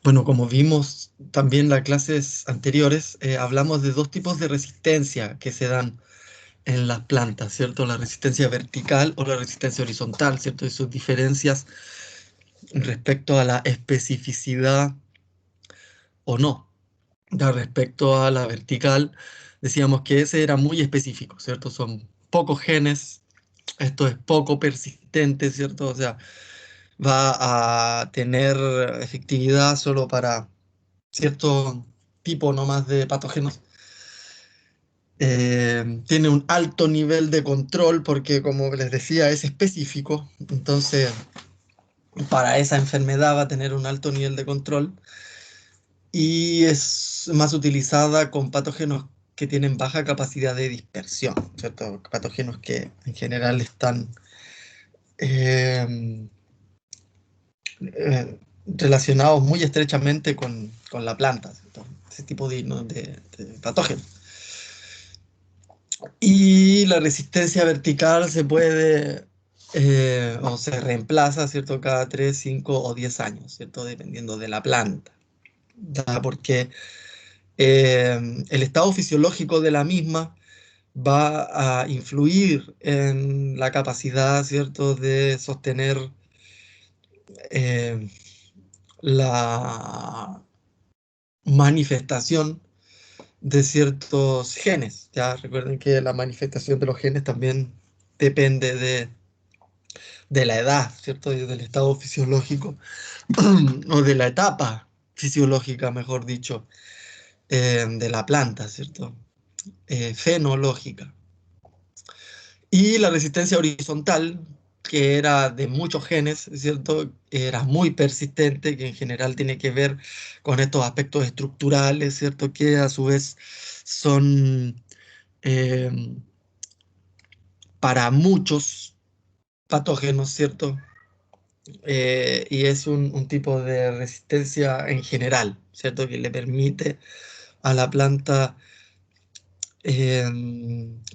Bueno, como vimos también en las clases anteriores, hablamos de dos tipos de resistencia que se dan en las plantas, ¿cierto? La resistencia vertical o la resistencia horizontal, ¿cierto? Y sus diferencias respecto a la especificidad o no. Ya respecto a la vertical, decíamos que ese era muy específico, ¿cierto? Son pocos genes, esto es poco persistente, ¿cierto? O sea, va a tener efectividad solo para cierto tipo nomás de patógenos. Tiene un alto nivel de control porque, como les decía, es específico. Entonces, para esa enfermedad va a tener un alto nivel de control y es más utilizada con patógenos que tienen baja capacidad de dispersión, ¿cierto? Patógenos que en general están eh, relacionados muy estrechamente con la planta, ¿cierto? Ese tipo de, ¿no? de patógenos. Y la resistencia vertical se puede o se reemplaza, ¿cierto? Cada 3 5 o 10 años, ¿cierto? Dependiendo de la planta. ¿Ya? Porque el estado fisiológico de la misma va a influir en la capacidad, ¿cierto?, de sostener eh, la manifestación de ciertos genes. Ya recuerden que la manifestación de los genes también depende de la edad, ¿cierto? Y del estado fisiológico, o de la etapa fisiológica, mejor dicho, de la planta, ¿cierto? Fenológica. Y la resistencia horizontal, que era de muchos genes, ¿cierto? Era muy persistente, que en general tiene que ver con estos aspectos estructurales, ¿cierto? Que a su vez son eh, para muchos patógenos, ¿cierto? Y es un tipo de resistencia en general, ¿cierto? Que le permite a la planta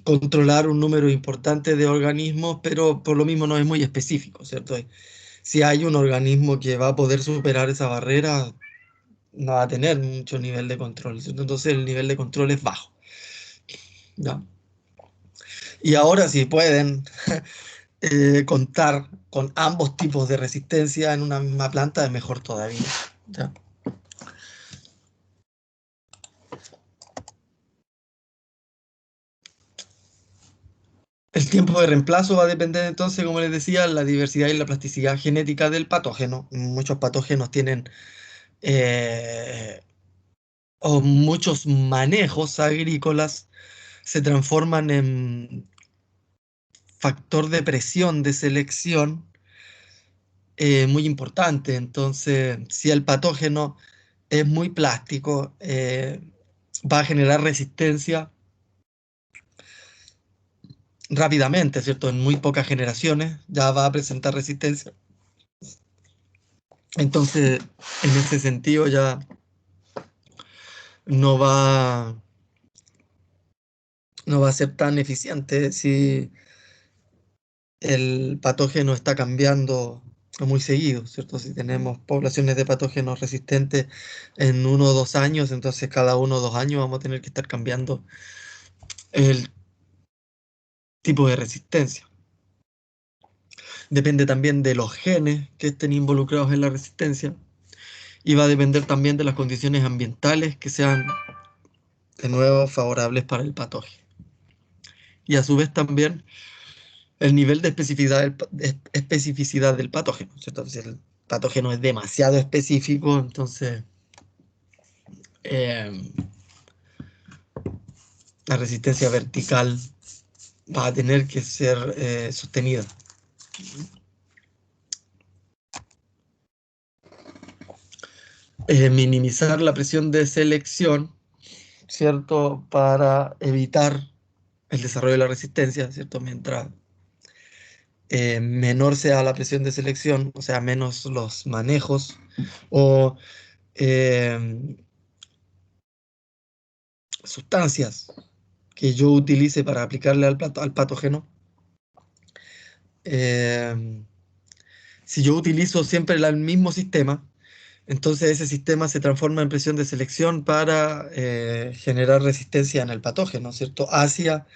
controlar un número importante de organismos, pero por lo mismo no es muy específico, ¿cierto? Si hay un organismo que va a poder superar esa barrera, no va a tener mucho nivel de control, ¿cierto? Entonces el nivel de control es bajo, ¿ya? Y ahora si pueden contar con ambos tipos de resistencia en una misma planta, es mejor todavía, ¿ya? El tiempo de reemplazo va a depender entonces, como les decía, la diversidad y la plasticidad genética del patógeno. Muchos patógenos tienen eh, o muchos manejos agrícolas se transforman en factor de presión de selección muy importante. Entonces, si el patógeno es muy plástico, va a generar resistencia rápidamente, ¿cierto? En muy pocas generaciones ya va a presentar resistencia. Entonces, en ese sentido ya no va, no va a ser tan eficiente si el patógeno está cambiando muy seguido, ¿cierto? Si tenemos poblaciones de patógenos resistentes en 1 o 2 años, entonces cada 1 o 2 años vamos a tener que estar cambiando el tipo de resistencia. Depende también de los genes que estén involucrados en la resistencia y va a depender también de las condiciones ambientales que sean de nuevo favorables para el patógeno. Y a su vez también el nivel de especificidad del patógeno, ¿cierto? Si el patógeno es demasiado específico, entonces eh, la resistencia vertical va a tener que ser sostenida. Minimizar la presión de selección, ¿cierto? Para evitar el desarrollo de la resistencia, ¿cierto? Mientras menor sea la presión de selección, o sea, menos los manejos o eh, sustancias que yo utilice para aplicarle al patógeno. Eh, si yo utilizo siempre el mismo sistema, Entonces ese sistema se transforma en presión de selección para generar resistencia en el patógeno, ¿cierto? Hacia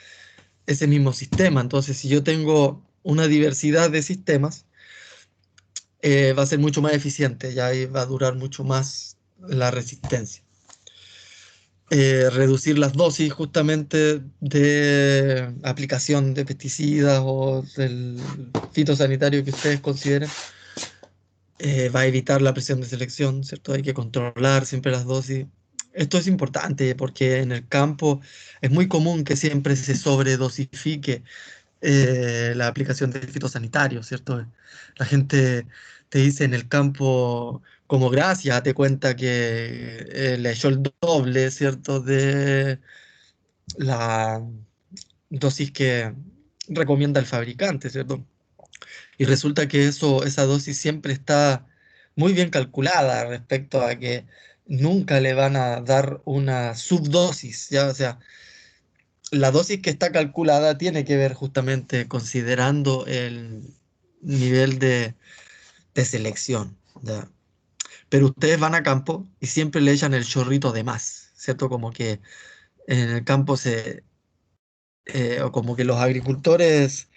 ese mismo sistema. Entonces, si yo tengo una diversidad de sistemas, va a ser mucho más eficiente, ya ahí va a durar mucho más la resistencia. Reducir las dosis justamente de aplicación de pesticidas o del fitosanitario que ustedes consideren, va a evitar la presión de selección, ¿cierto? Hay que controlar siempre las dosis. Esto es importante porque en el campo es muy común que siempre se sobredosifique la aplicación de fitosanitarios, ¿cierto? La gente te dice en el campo, como gracias, te cuenta que le echó el doble, ¿cierto? De la dosis que recomienda el fabricante, ¿cierto? Y resulta que esa dosis siempre está muy bien calculada respecto a que nunca le van a dar una subdosis, ¿ya? O sea, la dosis que está calculada tiene que ver justamente considerando el nivel de selección, ¿ya? Pero ustedes van a campo y siempre le echan el chorrito de más, ¿cierto? Como que en el campo o como que los agricultores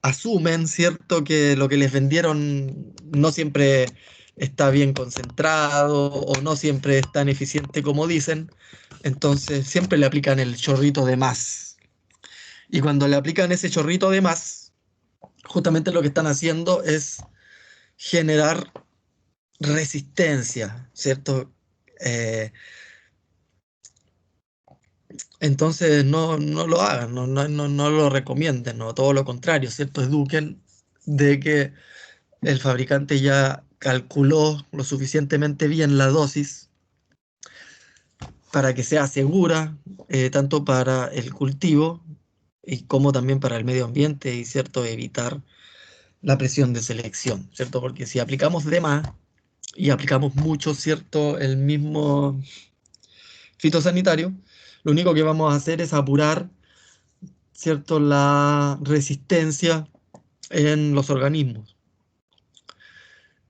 asumen, ¿cierto? Que lo que les vendieron no siempre está bien concentrado o no siempre es tan eficiente como dicen, entonces siempre le aplican el chorrito de más. Y cuando le aplican ese chorrito de más, justamente lo que están haciendo es generar resistencia, ¿cierto? Eh, entonces no lo hagan, no lo recomienden, no, todo lo contrario, ¿cierto? Eduquen de que el fabricante ya calculó lo suficientemente bien la dosis para que sea segura, tanto para el cultivo y como también para el medio ambiente y, ¿cierto?, evitar la presión de selección, ¿cierto? Porque si aplicamos de más y aplicamos mucho, ¿cierto?, el mismo fitosanitario, lo único que vamos a hacer es apurar, ¿cierto?, la resistencia en los organismos.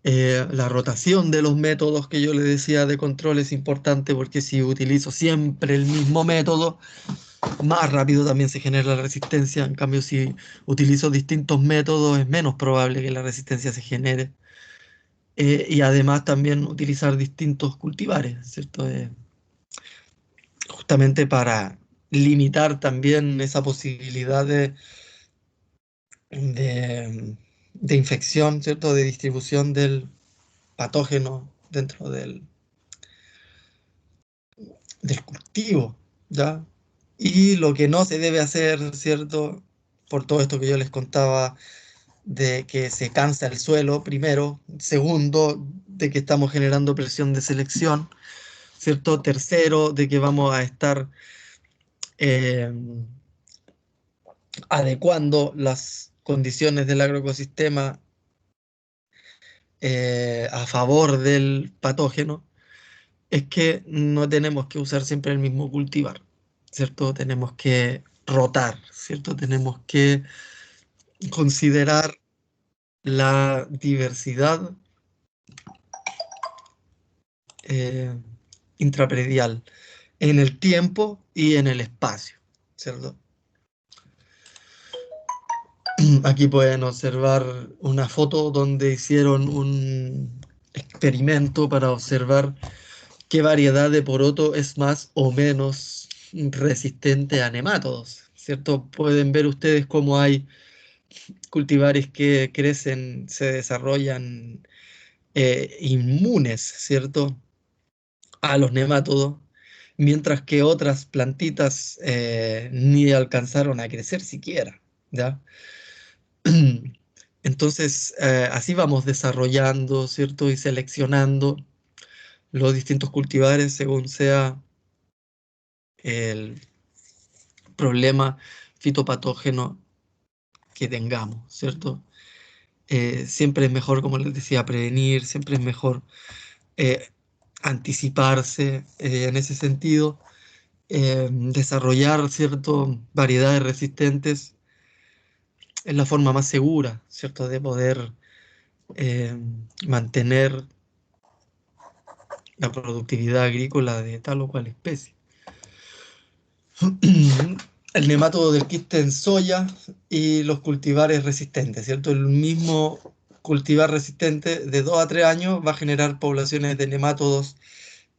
La rotación de los métodos que yo le decía de control es importante porque si utilizo siempre el mismo método, más rápido también se genera la resistencia. En cambio, si utilizo distintos métodos, es menos probable que la resistencia se genere. Y además también utilizar distintos cultivares, ¿cierto? Justamente para limitar también esa posibilidad de infección, ¿cierto? De distribución del patógeno dentro del cultivo, ¿ya? Y lo que no se debe hacer, ¿cierto? Por todo esto que yo les contaba, de que se cansa el suelo, primero. Segundo, de que estamos generando presión de selección, ¿cierto? Tercero, de que vamos a estar eh, adecuando las condiciones del agroecosistema a favor del patógeno, es que no tenemos que usar siempre el mismo cultivar, ¿cierto? Tenemos que rotar, ¿cierto? Tenemos que considerar la diversidad eh, intrapredial en el tiempo y en el espacio, ¿cierto? Aquí pueden observar una foto donde hicieron un experimento para observar qué variedad de poroto es más o menos resistente a nemátodos, ¿cierto? Pueden ver ustedes cómo hay cultivares que crecen, se desarrollan inmunes, ¿cierto?, a los nemátodos, mientras que otras plantitas ni alcanzaron a crecer siquiera, ¿ya? Entonces, así vamos desarrollando, ¿cierto? Y seleccionando los distintos cultivares según sea el problema fitopatógeno que tengamos, ¿cierto? Siempre es mejor, como les decía, prevenir, siempre es mejor eh, anticiparse en ese sentido, desarrollar, ¿cierto?, variedades resistentes es la forma más segura, ¿cierto?, de poder eh, mantener la productividad agrícola de tal o cual especie. El nemátodo del quiste en soya y los cultivares resistentes, ¿cierto? El mismo cultivar resistente de 2 a 3 años va a generar poblaciones de nemátodos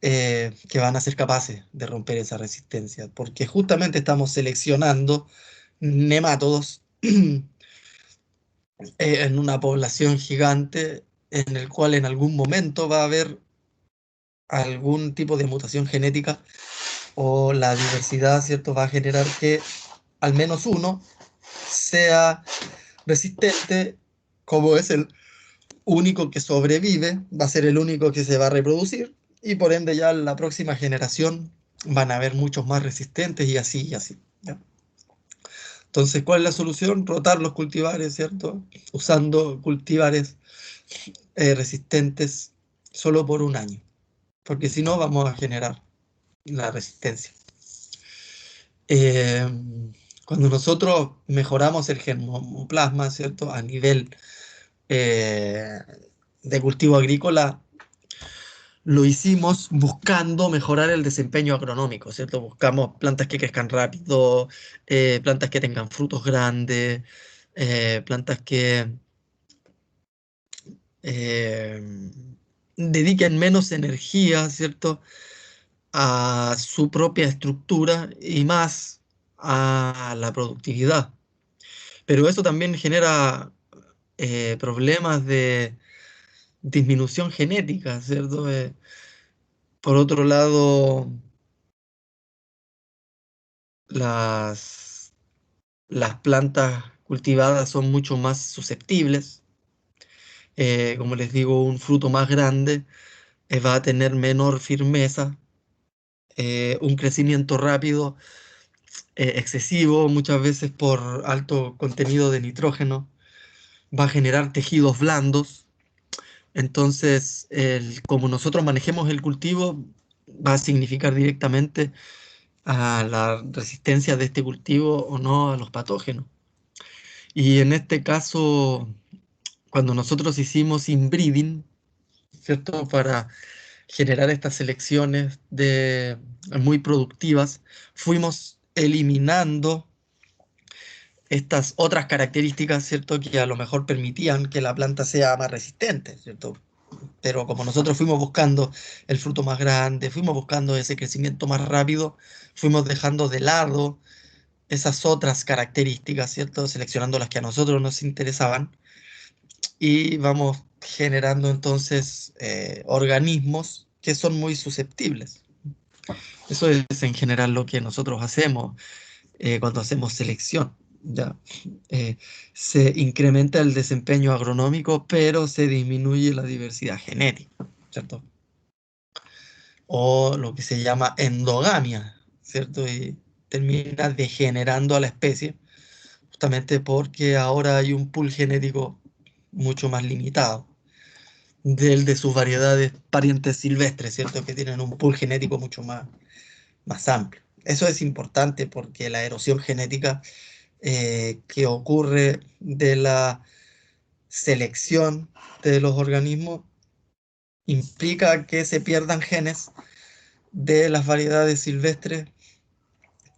que van a ser capaces de romper esa resistencia, porque justamente estamos seleccionando nemátodos en una población gigante en el cual en algún momento va a haber algún tipo de mutación genética o la diversidad, ¿cierto? Va a generar que al menos uno sea resistente, como es el único que sobrevive, va a ser el único que se va a reproducir y por ende ya en la próxima generación van a haber muchos más resistentes y así, ¿ya? Entonces, ¿cuál es la solución? Rotar los cultivares, ¿cierto? Usando cultivares resistentes solo por un año, porque si no vamos a generar la resistencia. Eh, Cuando nosotros mejoramos el germoplasma, ¿cierto? A nivel eh, de cultivo agrícola, lo hicimos buscando mejorar el desempeño agronómico, ¿cierto? Buscamos plantas que crezcan rápido, plantas que tengan frutos grandes, plantas que eh, dediquen menos energía, ¿cierto? A su propia estructura y más a la productividad. Pero eso también genera problemas de disminución genética, ¿cierto? Por otro lado, las, las plantas cultivadas son mucho más susceptibles. Como les digo, un fruto más grande va a tener menor firmeza, un crecimiento rápido, excesivo, muchas veces por alto contenido de nitrógeno, va a generar tejidos blandos. Entonces, como nosotros manejemos el cultivo, va a significar directamente a la resistencia de este cultivo o no a los patógenos. Y en este caso, cuando nosotros hicimos inbreeding, ¿cierto? Para generar estas selecciones muy productivas, fuimos eliminando estas otras características, ¿cierto? Que a lo mejor permitían que la planta sea más resistente, ¿cierto? Pero como nosotros fuimos buscando el fruto más grande, fuimos buscando ese crecimiento más rápido, fuimos dejando de lado esas otras características, ¿cierto? Seleccionando las que a nosotros nos interesaban y vamos generando entonces organismos que son muy susceptibles. Eso es en general lo que nosotros hacemos cuando hacemos selección. ¿Ya? Eh, Se incrementa el desempeño agronómico, pero se disminuye la diversidad genética, ¿cierto? O lo que se llama endogamia, ¿cierto? Y termina degenerando a la especie, justamente porque ahora hay un pool genético mucho más limitado del de sus variedades parientes silvestres, ¿cierto? Que tienen un pool genético mucho más amplio. Eso es importante porque la erosión genética que ocurre de la selección de los organismos implica que se pierdan genes de las variedades silvestres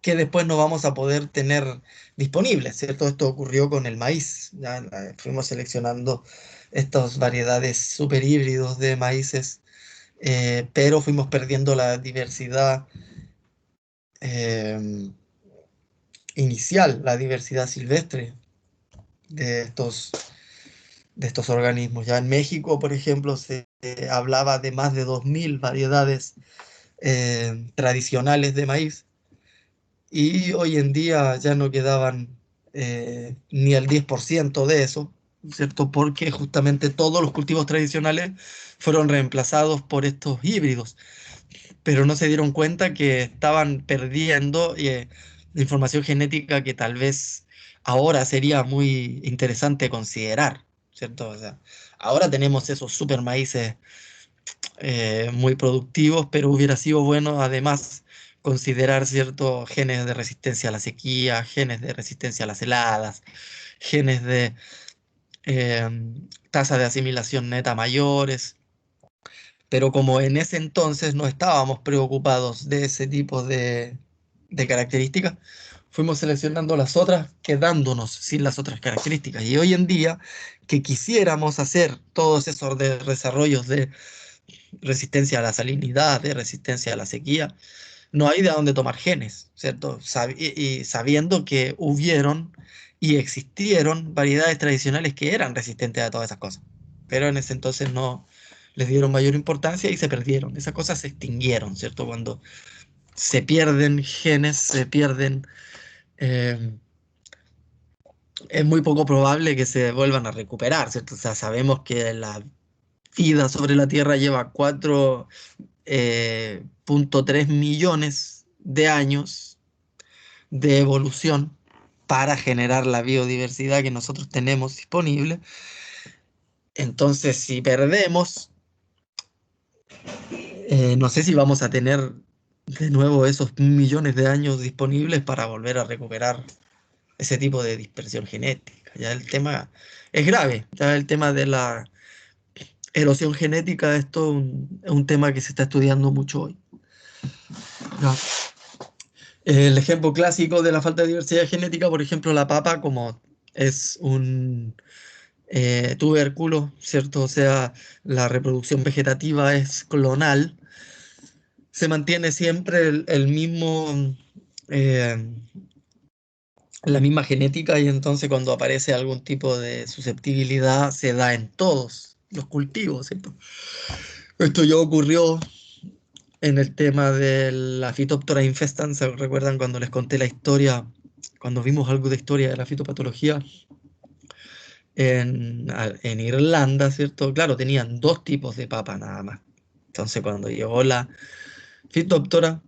que después no vamos a poder tener disponibles, ¿cierto? Esto ocurrió con el maíz. Ya fuimos seleccionando estas variedades super híbridos de maíces, pero fuimos perdiendo la diversidad eh, inicial, la diversidad silvestre de estos organismos. Ya en México, por ejemplo, se hablaba de más de 2000 variedades tradicionales de maíz y hoy en día ya no quedaban ni el 10% de eso, ¿cierto? Porque justamente todos los cultivos tradicionales fueron reemplazados por estos híbridos, pero no se dieron cuenta que estaban perdiendo información genética que tal vez ahora sería muy interesante considerar, ¿cierto? O sea, ahora tenemos esos super maíces muy productivos, pero hubiera sido bueno además considerar ciertos genes de resistencia a la sequía, genes de resistencia a las heladas, genes de tasa de asimilación neta mayores, Pero como en ese entonces no estábamos preocupados de ese tipo de características, fuimos seleccionando las otras, quedándonos sin las otras características. Y hoy en día, que quisiéramos hacer todos esos desarrollos de resistencia a la salinidad, de resistencia a la sequía, no hay de dónde tomar genes, ¿cierto? Y sabiendo que hubieron y existieron variedades tradicionales que eran resistentes a todas esas cosas. Pero en ese entonces no les dieron mayor importancia y se perdieron. Esas cosas se extinguieron, ¿cierto? Cuando se pierden genes, se pierden, eh, es muy poco probable que se vuelvan a recuperar, ¿cierto? O sea, sabemos que la vida sobre la Tierra lleva 4,3 millones de años de evolución para generar la biodiversidad que nosotros tenemos disponible. Entonces, si perdemos, no sé si vamos a tener de nuevo esos millones de años disponibles para volver a recuperar ese tipo de dispersión genética. Ya el tema es grave, ya el tema de la erosión genética, esto es un tema que se está estudiando mucho hoy. Ya. El ejemplo clásico de la falta de diversidad genética, por ejemplo, la papa, como es un tubérculo, ¿cierto? O sea, la reproducción vegetativa es clonal, se mantiene siempre el mismo, eh, la misma genética y entonces cuando aparece algún tipo de susceptibilidad se da en todos los cultivos, ¿cierto? Esto ya ocurrió en el tema de la Phytophthora infestans. ¿Se recuerdan cuando les conté la historia, cuando vimos algo de historia de la fitopatología en Irlanda, ¿cierto? Claro, tenían dos tipos de papa nada más. Entonces cuando llegó la Phytophthora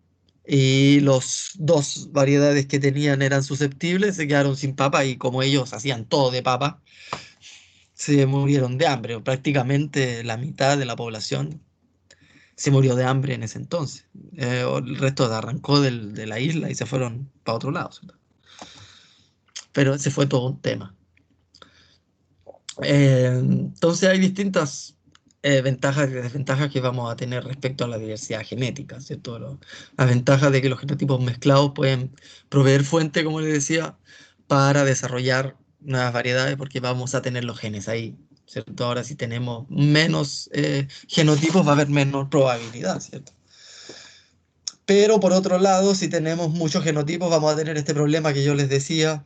y los dos variedades que tenían eran susceptibles, se quedaron sin papa y como ellos hacían todo de papa, se murieron de hambre. Prácticamente la mitad de la población se murió de hambre en ese entonces. El resto arrancó de la isla y se fueron para otro lado, ¿cierto? Pero ese fue todo un tema. Entonces hay distintas ventajas y desventajas que vamos a tener respecto a la diversidad genética, ¿cierto? La ventaja de que los genotipos mezclados pueden proveer fuente, como les decía, para desarrollar nuevas variedades porque vamos a tener los genes ahí, ¿cierto? Ahora si tenemos menos genotipos va a haber menos probabilidad, ¿cierto? Pero por otro lado, si tenemos muchos genotipos, vamos a tener este problema que yo les decía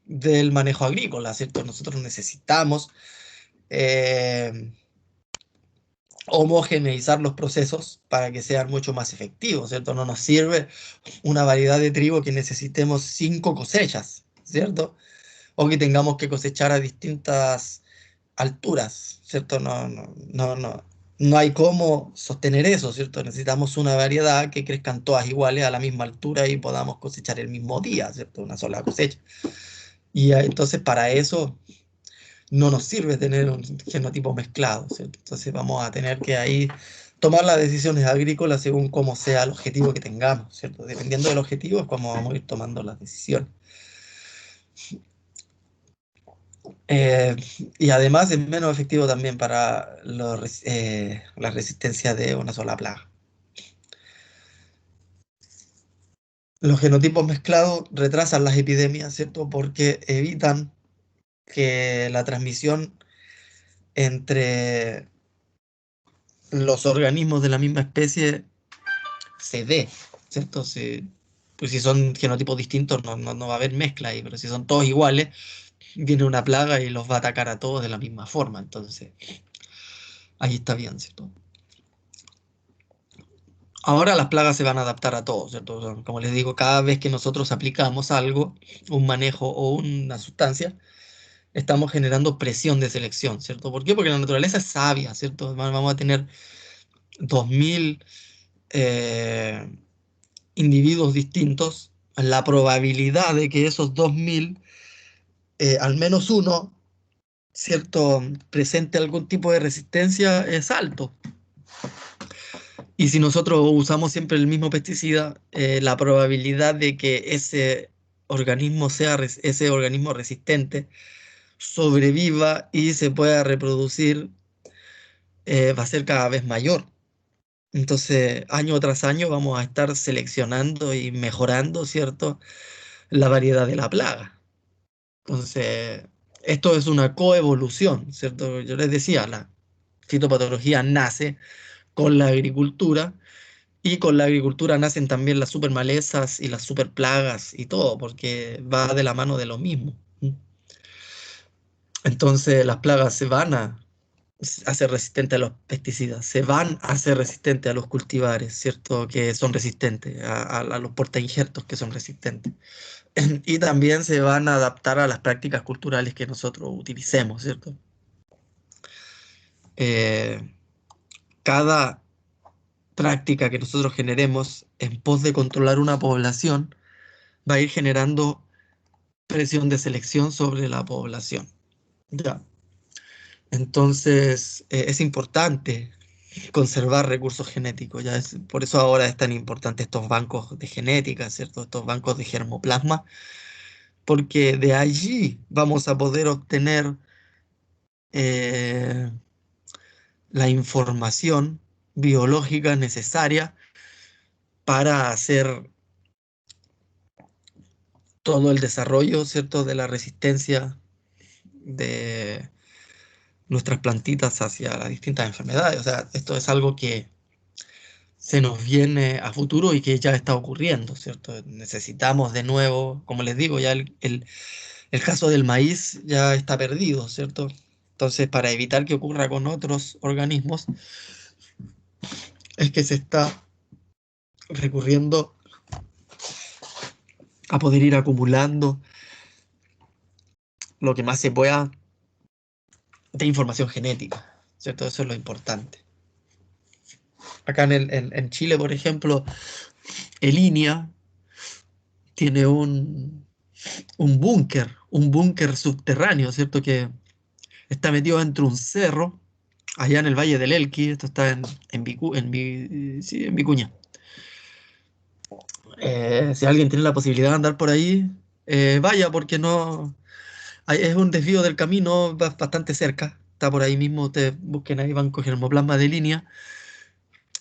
del manejo agrícola, ¿cierto? Nosotros necesitamos eh, homogeneizar los procesos para que sean mucho más efectivos, ¿cierto? No nos sirve una variedad de trigo que necesitemos 5 cosechas, ¿cierto? O que tengamos que cosechar a distintas alturas, ¿cierto? No hay cómo sostener eso, ¿cierto? Necesitamos una variedad que crezcan todas iguales a la misma altura y podamos cosechar el mismo día, ¿cierto? Una sola cosecha. Y entonces para eso no nos sirve tener un genotipo mezclado, ¿cierto? Entonces vamos a tener que ahí tomar las decisiones agrícolas según cómo sea el objetivo que tengamos, ¿cierto? Dependiendo del objetivo es como vamos a ir tomando las decisiones. Eh, y además es menos efectivo también para la resistencia de una sola plaga. Los genotipos mezclados retrasan las epidemias, ¿cierto? Porque evitan que la transmisión entre los organismos de la misma especie se dé, ¿cierto? Pues si son genotipos distintos no va a haber mezcla ahí, pero si son todos iguales, viene una plaga y los va a atacar a todos de la misma forma. Entonces, ahí está bien, ¿cierto? Ahora las plagas se van a adaptar a todos, ¿cierto? Como les digo, cada vez que nosotros aplicamos algo, un manejo o una sustancia, estamos generando presión de selección, ¿cierto? ¿Por qué? Porque la naturaleza es sabia, ¿cierto? Vamos a tener 2000 eh, individuos distintos. La probabilidad de que esos 2000, al menos uno, ¿cierto?, presente algún tipo de resistencia es alto. Y si nosotros usamos siempre el mismo pesticida, la probabilidad de que ese organismo sea ese organismo resistente sobreviva y se pueda reproducir va a ser cada vez mayor. Entonces, año tras año vamos a estar seleccionando y mejorando, ¿cierto?, la variedad de la plaga. Entonces, esto es una coevolución, ¿cierto? Yo les decía, la fitopatología nace con la agricultura y con la agricultura nacen también las supermalezas y las superplagas y todo, porque va de la mano de lo mismo. Entonces, las plagas se van a ser resistentes a los pesticidas, se van a ser resistentes a los cultivares, ¿cierto? Que son resistentes, a los portainjertos que son resistentes. Y también se van a adaptar a las prácticas culturales que nosotros utilicemos, ¿cierto? Eh, cada práctica que nosotros generemos en pos de controlar una población va a ir generando presión de selección sobre la población. Ya. Entonces, es importante conservar recursos genéticos. Ya es, por eso ahora es tan importante estos bancos de genética, ¿cierto? Estos bancos de germoplasma, porque de allí vamos a poder obtener eh, la información biológica necesaria para hacer todo el desarrollo, ¿cierto?, de la resistencia de nuestras plantitas hacia las distintas enfermedades. O sea, esto es algo que se nos viene a futuro y que ya está ocurriendo, ¿cierto? Necesitamos de nuevo, como les digo, ya el caso del maíz ya está perdido, ¿cierto? Entonces, para evitar que ocurra con otros organismos, es que se está recurriendo a poder ir acumulando lo que más se pueda de información genética, ¿cierto? Eso es lo importante. Acá en Chile, por ejemplo, el INIA tiene un búnker subterráneo, ¿cierto? Que está metido dentro de un cerro, allá en el Valle del Elqui. Esto está sí, en Vicuña. Si alguien tiene la posibilidad de andar por ahí, vaya, porque no es un desvío del camino bastante cerca. Está por ahí mismo, ustedes busquen ahí, van con germoplasma de línea.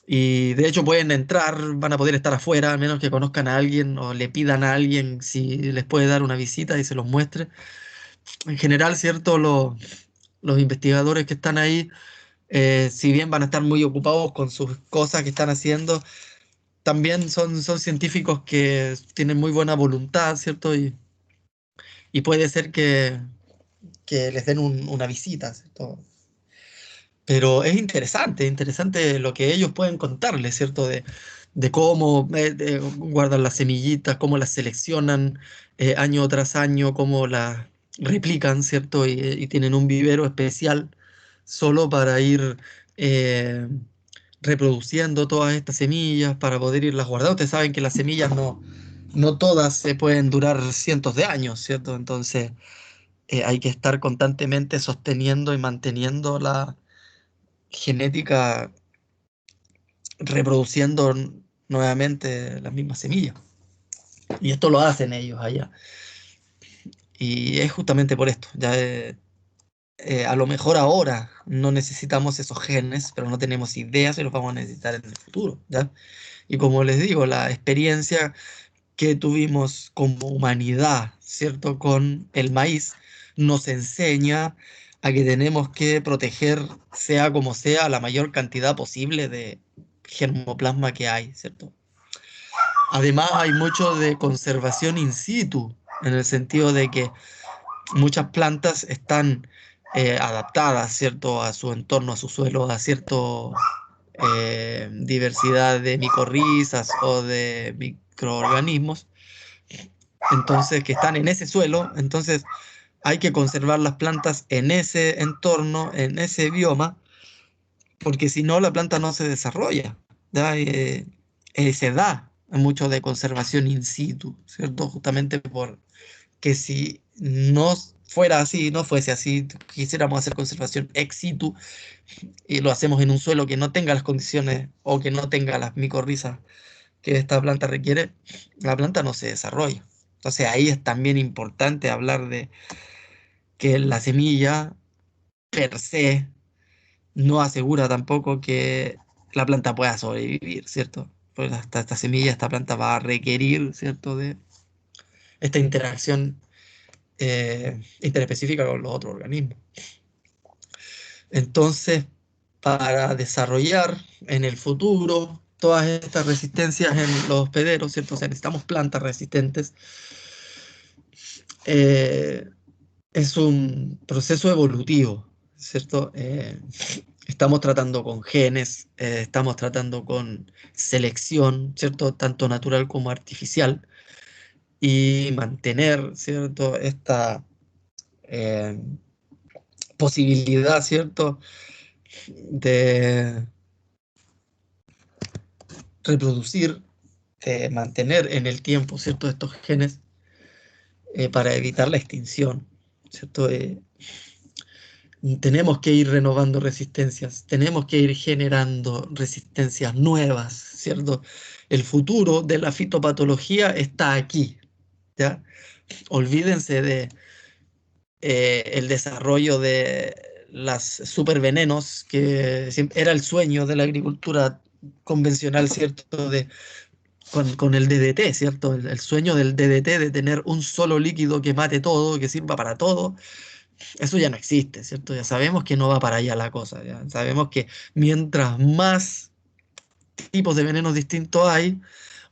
Y de hecho pueden entrar, van a poder estar afuera, a menos que conozcan a alguien o le pidan a alguien si les puede dar una visita y se los muestre. En general, ¿cierto? Los investigadores que están ahí, si bien van a estar muy ocupados con sus cosas que están haciendo, también son científicos que tienen muy buena voluntad, ¿cierto? Y puede ser que les den una visita, ¿cierto? Pero es interesante lo que ellos pueden contarles, ¿cierto? De cómo guardan las semillitas, cómo las seleccionan año tras año, cómo las replican, ¿cierto? Y tienen un vivero especial solo para ir eh, reproduciendo todas estas semillas, para poder irlas guardando. Ustedes saben que las semillas no todas se pueden durar cientos de años, ¿cierto? Entonces hay que estar constantemente sosteniendo y manteniendo la genética, reproduciendo nuevamente las mismas semillas. Y esto lo hacen ellos allá. Y es justamente por esto. Ya a lo mejor ahora no necesitamos esos genes, pero no tenemos idea si los vamos a necesitar en el futuro, ¿ya? Y como les digo, la experiencia que tuvimos como humanidad, ¿cierto? Con el maíz, nos enseña a que tenemos que proteger, sea como sea, la mayor cantidad posible de germoplasma que hay, ¿cierto? Además, hay mucho de conservación in situ, en el sentido de que muchas plantas están adaptadas, ¿cierto? A su entorno, a su suelo, a cierta diversidad de micorrizas o de microorganismos, entonces que están en ese suelo. Entonces hay que conservar las plantas en ese entorno, en ese bioma, porque si no la planta no se desarrolla, ¿ya? Se da mucho de conservación in situ, ¿cierto? Justamente porque si no fuera así, no fuese así, quisiéramos hacer conservación ex situ y lo hacemos en un suelo que no tenga las condiciones o que no tenga las micorrizas que esta planta requiere, la planta no se desarrolla. Entonces ahí es también importante hablar de que la semilla per se no asegura tampoco que la planta pueda sobrevivir, ¿cierto? Pues hasta esta semilla, esta planta va a requerir, ¿cierto?, de esta interacción interespecífica con los otros organismos. Entonces, para desarrollar en el futuro todas estas resistencias en los hospederos, ¿cierto? O sea, necesitamos plantas resistentes. Eh, es un proceso evolutivo, ¿cierto? Estamos tratando con genes, estamos tratando con selección, ¿cierto? Tanto natural como artificial, y mantener, ¿cierto? Esta eh, posibilidad, ¿cierto?, de reproducir, mantener en el tiempo, ¿cierto?, estos genes para evitar la extinción, ¿cierto? Tenemos que ir renovando resistencias, tenemos que ir generando resistencias nuevas, ¿cierto? El futuro de la fitopatología está aquí, ¿ya? Olvídense de el desarrollo de las supervenenos, que era el sueño de la agricultura convencional, ¿cierto? Con el DDT, ¿cierto? El sueño del DDT de tener un solo líquido que mate todo, que sirva para todo, eso ya no existe, ¿cierto? Ya sabemos que no va para allá la cosa, ya sabemos que mientras más tipos de venenos distintos hay,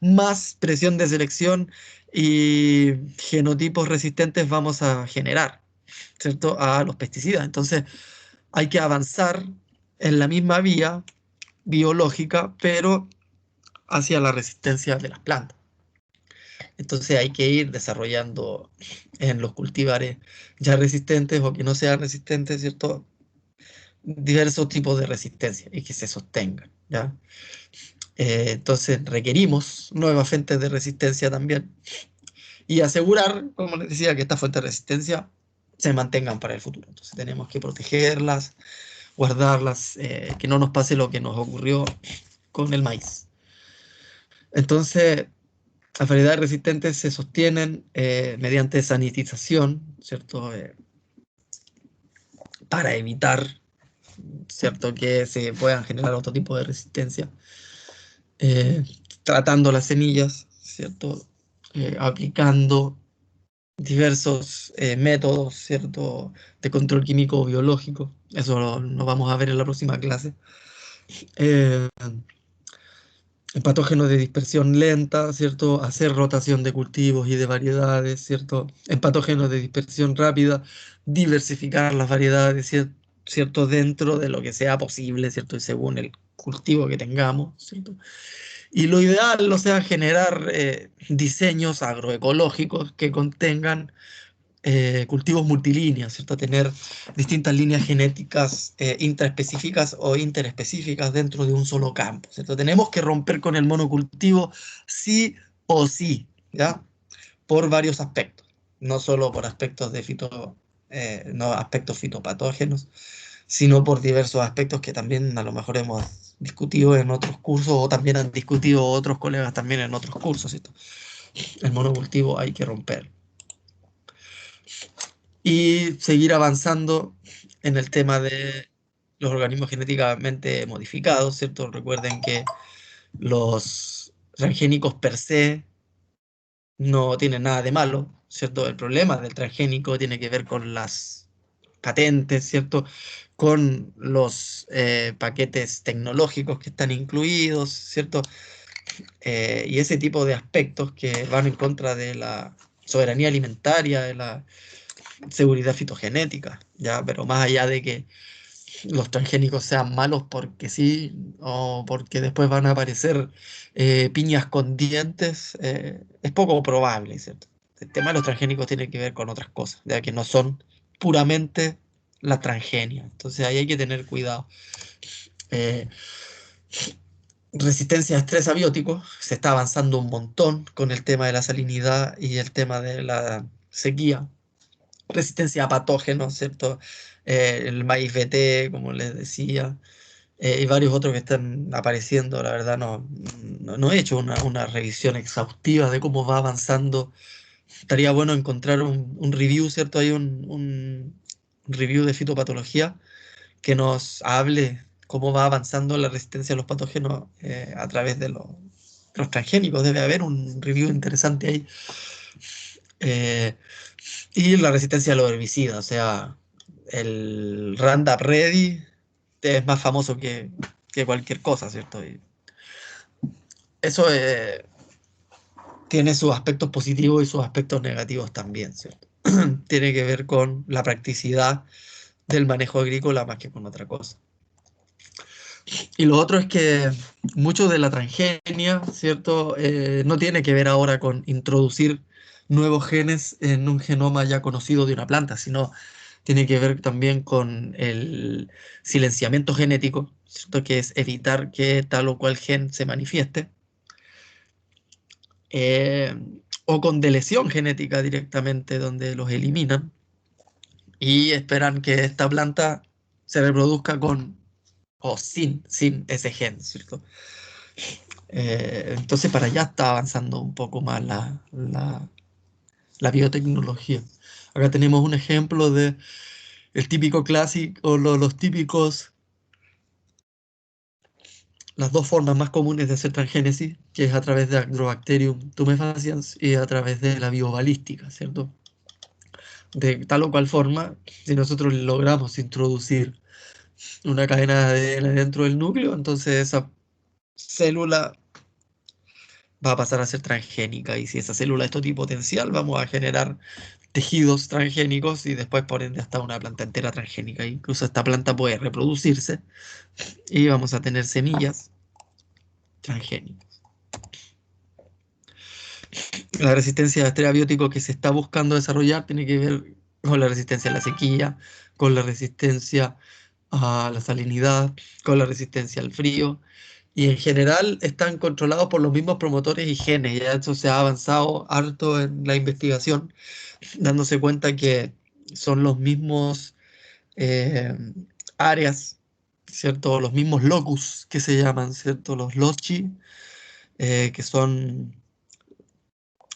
más presión de selección y genotipos resistentes vamos a generar, ¿cierto?, a los pesticidas. Entonces hay que avanzar en la misma vía biológica, pero hacia la resistencia de las plantas. Entonces hay que ir desarrollando en los cultivares ya resistentes o que no sean resistentes, ¿cierto?, diversos tipos de resistencia y que se sostengan, ¿ya? Entonces requerimos nuevas fuentes de resistencia también y asegurar, como les decía, que estas fuentes de resistencia se mantengan para el futuro. Entonces tenemos que protegerlas, guardarlas, que no nos pase lo que nos ocurrió con el maíz. Entonces, las variedades resistentes se sostienen mediante sanitización, ¿cierto? Para evitar, ¿cierto?, que se puedan generar otro tipo de resistencia. Eh, Tratando las semillas, ¿cierto? Aplicando diversos métodos, ¿cierto?, de control químico o biológico. Eso lo vamos a ver en la próxima clase. Eh, Patógenos de dispersión lenta, ¿cierto? Hacer rotación de cultivos y de variedades, ¿cierto? En patógenos de dispersión rápida, diversificar las variedades, ¿cierto? Dentro de lo que sea posible, ¿cierto? Y según el cultivo que tengamos, ¿cierto? Y lo ideal, o sea, generar diseños agroecológicos que contengan cultivos multilíneas, ¿cierto? Tener distintas líneas genéticas intraespecíficas o interespecíficas dentro de un solo campo, ¿cierto? Tenemos que romper con el monocultivo sí o sí, ¿ya? Por varios aspectos, no solo por aspectos de no aspectos fitopatógenos, sino por diversos aspectos que también a lo mejor hemos discutido en otros cursos o también han discutido otros colegas también en otros cursos, ¿cierto? El monocultivo hay que romper y seguir avanzando en el tema de los organismos genéticamente modificados, ¿cierto? Recuerden que los transgénicos per se no tienen nada de malo, ¿cierto? El problema del transgénico tiene que ver con las patentes, ¿cierto? Con los paquetes tecnológicos que están incluidos, ¿cierto? Y ese tipo de aspectos que van en contra de la soberanía alimentaria, de la seguridad fitogenética, ¿ya? Pero más allá de que los transgénicos sean malos porque sí, o porque después van a aparecer piñas con dientes, es poco probable, ¿cierto? El tema de los transgénicos tiene que ver con otras cosas, ya que no son puramente la transgenia. Entonces ahí hay que tener cuidado. Eh, Resistencia a estrés abiótico, se está avanzando un montón con el tema de la salinidad y el tema de la sequía. Resistencia a patógenos, ¿cierto? El maíz BT, como les decía, y varios otros que están apareciendo. La verdad no he hecho una revisión exhaustiva de cómo va avanzando. Estaría bueno encontrar un review, ¿cierto? Hay un review de fitopatología que nos hable cómo va avanzando la resistencia a los patógenos a través de los transgénicos. Debe haber un review interesante ahí. Eh, y la resistencia a los herbicidas, o sea, el Roundup Ready es más famoso que cualquier cosa, ¿cierto? Y eso tiene sus aspectos positivos y sus aspectos negativos también, ¿cierto? Tiene que ver con la practicidad del manejo agrícola más que con otra cosa. Y lo otro es que mucho de la transgenia, ¿cierto? No tiene que ver ahora con introducir nuevos genes en un genoma ya conocido de una planta, sino tiene que ver también con el silenciamiento genético, ¿cierto? Que es evitar que tal o cual gen se manifieste, eh, o con deleción genética directamente, donde los eliminan y esperan que esta planta se reproduzca con o sin ese gen, ¿cierto? Entonces para allá está avanzando un poco más la biotecnología. Acá tenemos un ejemplo de el típico clásico, o los típicos, las dos formas más comunes de hacer transgénesis, que es a través de Agrobacterium tumefaciens y a través de la biobalística, ¿cierto? De tal o cual forma, si nosotros logramos introducir una cadena de ADN dentro del núcleo, entonces esa célula va a pasar a ser transgénica. Y si esa célula es totipotencial, vamos a generar tejidos transgénicos y después, por ende, hasta una planta entera transgénica. Incluso esta planta puede reproducirse y vamos a tener semillas transgénicas. La resistencia a bacterias bióticos que se está buscando desarrollar tiene que ver con la resistencia a la sequía, con la resistencia a la salinidad, con la resistencia al frío. Y en general están controlados por los mismos promotores y genes. Ya eso se ha avanzado harto en la investigación, dándose cuenta que son los mismos eh, áreas, ¿cierto? Los mismos locus que se llaman, ¿cierto? Los loci, que son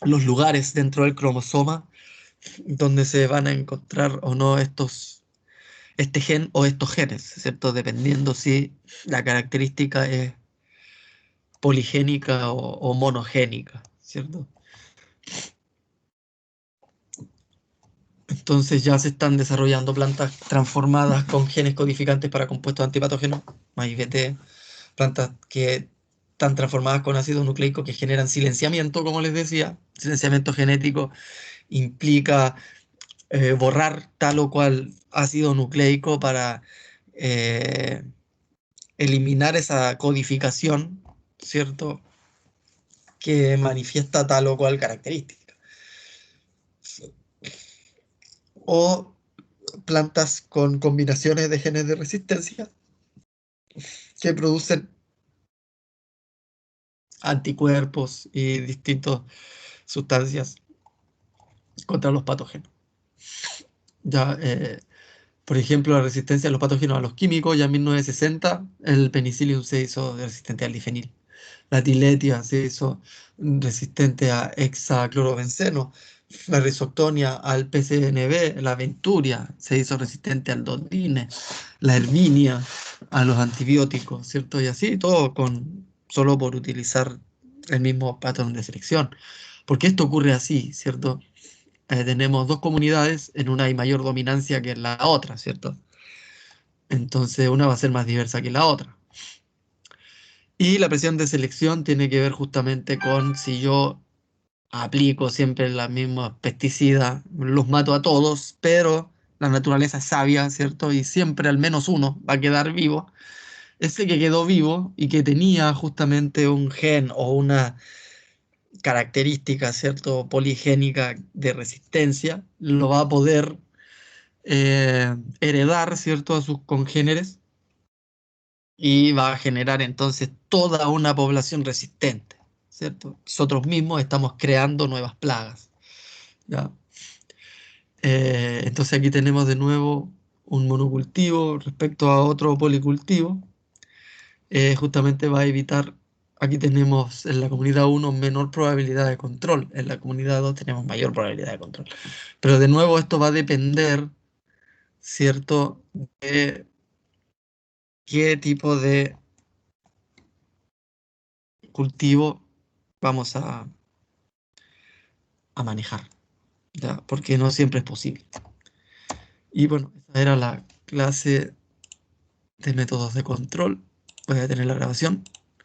los lugares dentro del cromosoma donde se van a encontrar o no este gen o estos genes, ¿cierto? Dependiendo si la característica es poligénica o monogénica, ¿cierto? Entonces ya se están desarrollando plantas transformadas con genes codificantes para compuestos antipatógenos, MAIVT, plantas que están transformadas con ácido nucleico que generan silenciamiento, como les decía. Silenciamiento genético implica borrar tal o cual ácido nucleico para eh, eliminar esa codificación, ¿cierto? Que manifiesta tal o cual característica. O plantas con combinaciones de genes de resistencia que producen anticuerpos y distintas sustancias contra los patógenos. Ya, por ejemplo, la resistencia a los patógenos a los químicos, ya en 1960 el penicillium se hizo resistente al difenil. La tiletia se hizo resistente a hexaclorobenceno. La risoctonia al PCNB, la venturia se hizo resistente al dodine, la herminia a los antibióticos, ¿cierto? Y así todo solo por utilizar el mismo patrón de selección. Porque esto ocurre así, ¿cierto? Tenemos dos comunidades, en una hay mayor dominancia que en la otra, ¿cierto? Entonces una va a ser más diversa que la otra. Y la presión de selección tiene que ver justamente con si yo aplico siempre las mismas pesticidas, los mato a todos, pero la naturaleza es sabia, ¿cierto? Y siempre al menos uno va a quedar vivo. Ese que quedó vivo y que tenía justamente un gen o una característica, ¿cierto? Poligénica de resistencia, lo va a poder heredar, ¿cierto? A sus congéneres y va a generar entonces toda una población resistente, ¿cierto? Nosotros mismos estamos creando nuevas plagas, ¿ya? Entonces aquí tenemos de nuevo un monocultivo respecto a otro policultivo. Justamente va a evitar, aquí tenemos en la comunidad uno menor probabilidad de control, en la comunidad 2 tenemos mayor probabilidad de control. Pero de nuevo esto va a depender, ¿cierto? De qué tipo de cultivo vamos a manejar, ¿ya? Porque no siempre es posible. Y bueno, esa era la clase de métodos de control. Voy a detener la grabación.